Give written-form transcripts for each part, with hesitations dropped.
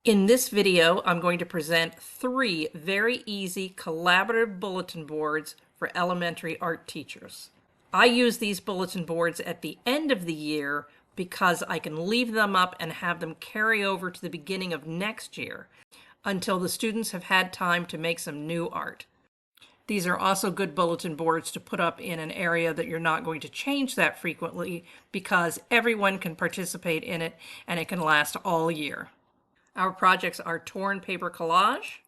In this video, I'm going to present 3 very easy collaborative bulletin boards for elementary art teachers. I use these bulletin boards at the end of the year because I can leave them up and have them carry over to the beginning of next year until the students have had time to make some new art. These are also good bulletin boards to put up in an area that you're not going to change that frequently because everyone can participate in it and it can last all year. Our projects are torn paper collage,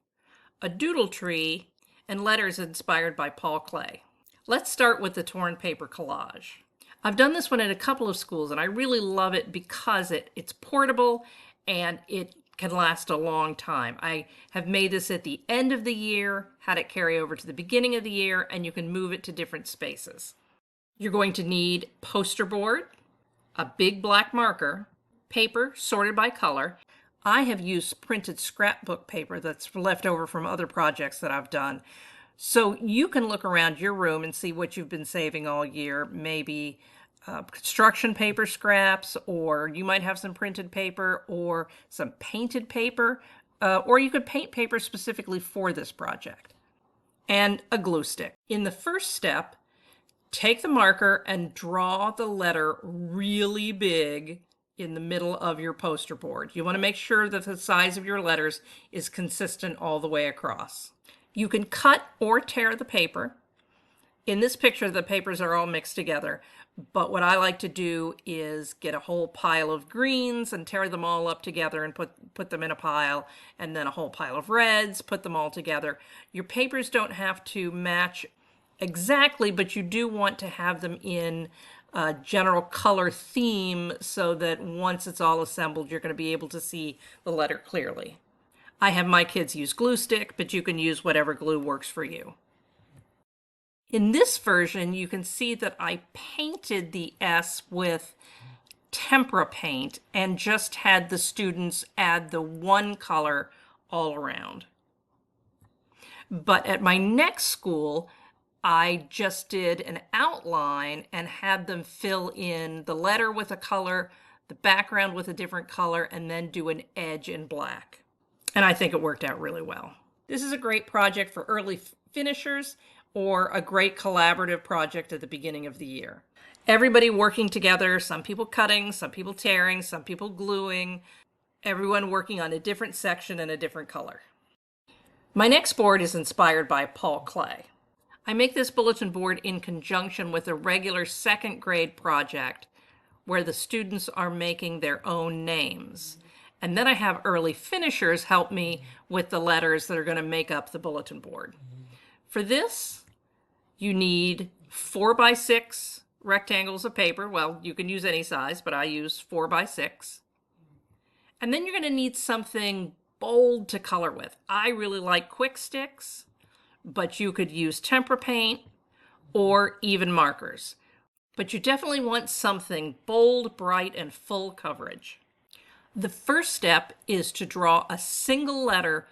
a doodle tree, and letters inspired by Klee. Let's start with the torn paper collage. I've done this one at a couple of schools and I really love it because it's portable and it can last a long time. I have made this at the end of the year, had it carry over to the beginning of the year, and you can move it to different spaces. You're going to need poster board, a big black marker, paper sorted by color. I have used printed scrapbook paper that's left over from other projects that I've done. So you can look around your room and see what you've been saving all year, maybe construction paper scraps, or you might have some printed paper or some painted paper, or you could paint paper specifically for this project, and a glue stick. In the first step, take the marker and draw the letter really big in the middle of your poster board. You want to make sure that the size of your letters is consistent all the way across. You can cut or tear the paper. In this picture, the papers are all mixed together, but what I like to do is get a whole pile of greens and tear them all up together and put them in a pile, and then a whole pile of reds, put them all together. Your papers don't have to match exactly, but you do want to have them in a general color theme so that once it's all assembled, you're going to be able to see the letter clearly. I have my kids use glue stick, but you can use whatever glue works for you. In this version, you can see that I painted the S with tempera paint and just had the students add the one color all around. But at my next school, I just did an outline and had them fill in the letter with a color, the background with a different color, and then do an edge in black. And I think it worked out really well. This is a great project for early finishers or a great collaborative project at the beginning of the year. Everybody working together, some people cutting, some people tearing, some people gluing, everyone working on a different section and a different color. My next board is inspired by Klee. I make this bulletin board in conjunction with a regular second grade project where the students are making their own names. And then I have early finishers help me with the letters that are going to make up the bulletin board. For this, you need 4x6 rectangles of paper. Well, you can use any size, but I use 4x6. And then you're going to need something bold to color with. I really like quick sticks, but you could use tempera paint or even markers. But you definitely want something bold, bright, and full coverage. The first step is to draw a single letter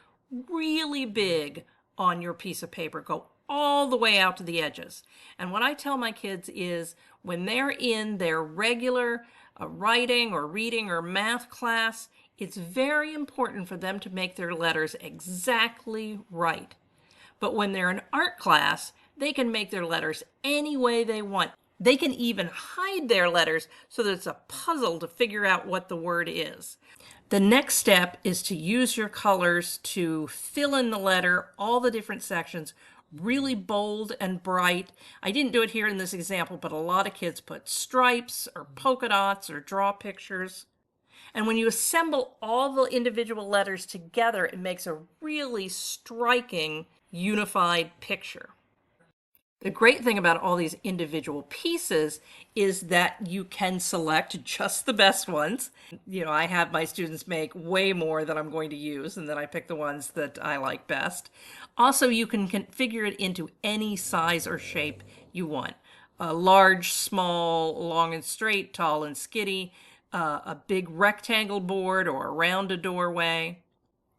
really big on your piece of paper. Go all the way out to the edges. And what I tell my kids is when they're in their regular writing or reading or math class, it's very important for them to make their letters exactly right. But when they're in art class, they can make their letters any way they want. They can even hide their letters so that it's a puzzle to figure out what the word is. The next step is to use your colors to fill in the letter, all the different sections, really bold and bright. I didn't do it here in this example, but a lot of kids put stripes or polka dots or draw pictures. And when you assemble all the individual letters together, it makes a really striking, unified picture. The great thing about all these individual pieces is that you can select just the best ones. You know, I have my students make way more than I'm going to use, and then I pick the ones that I like best. Also, you can configure it into any size or shape you want. A large, small, long and straight, tall and skinny, a big rectangle board or a rounded doorway.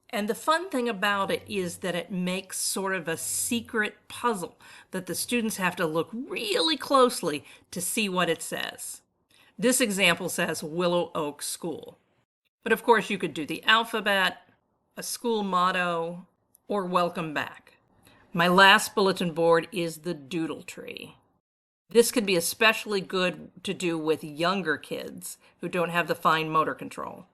And the fun thing about it is that it makes sort of a secret puzzle that the students have to look really closely to see what it says. This example says Willow Oak School. But of course you could do the alphabet a school motto, or welcome back. My last bulletin board is the Doodle tree. This can be especially good to do with younger kids who don't have the fine motor control.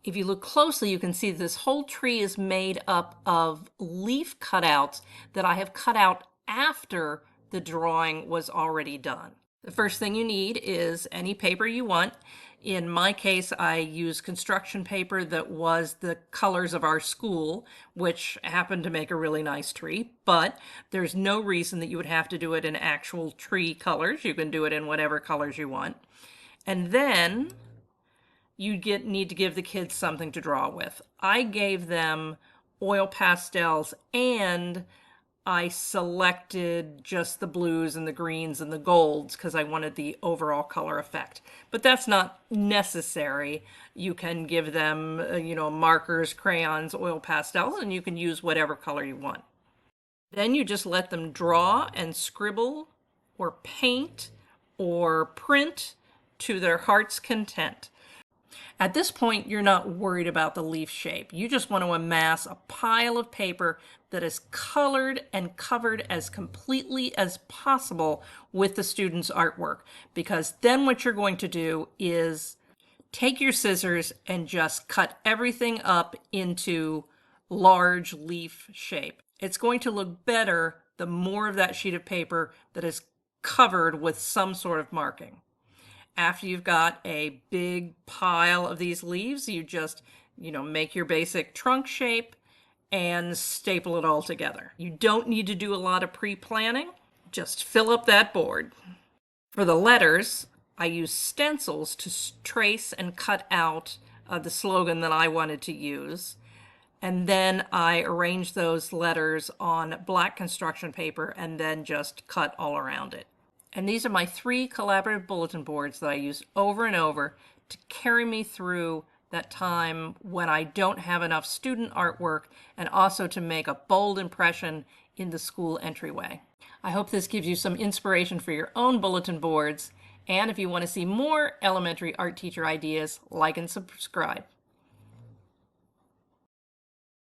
If you look closely, you can see this whole tree is made up of leaf cutouts that I have cut out after the drawing was already done. The first thing you need is any paper you want. In my case, I used construction paper that was the colors of our school, which happened to make a really nice tree, but there's no reason that you would have to do it in actual tree colors. You can do it in whatever colors you want. And then you need to give the kids something to draw with. I gave them oil pastels, and I selected just the blues and the greens and the golds because I wanted the overall color effect. But that's not necessary. You can give them, markers, crayons, oil pastels, and you can use whatever color you want. Then you just let them draw and scribble or paint or print to their heart's content. At this point, you're not worried about the leaf shape. You just want to amass a pile of paper that is colored and covered as completely as possible with the student's artwork. Because then what you're going to do is take your scissors and just cut everything up into large leaf shape. It's going to look better the more of that sheet of paper that is covered with some sort of marking. After you've got a big pile of these leaves, you just, make your basic trunk shape and staple it all together. You don't need to do a lot of pre-planning. Just fill up that board. For the letters, I use stencils to trace and cut out the slogan that I wanted to use. And then I arrange those letters on black construction paper and then just cut all around it. And these are my 3 collaborative bulletin boards that I use over and over to carry me through that time when I don't have enough student artwork, and also to make a bold impression in the school entryway. I hope this gives you some inspiration for your own bulletin boards, and if you want to see more elementary art teacher ideas, like and subscribe.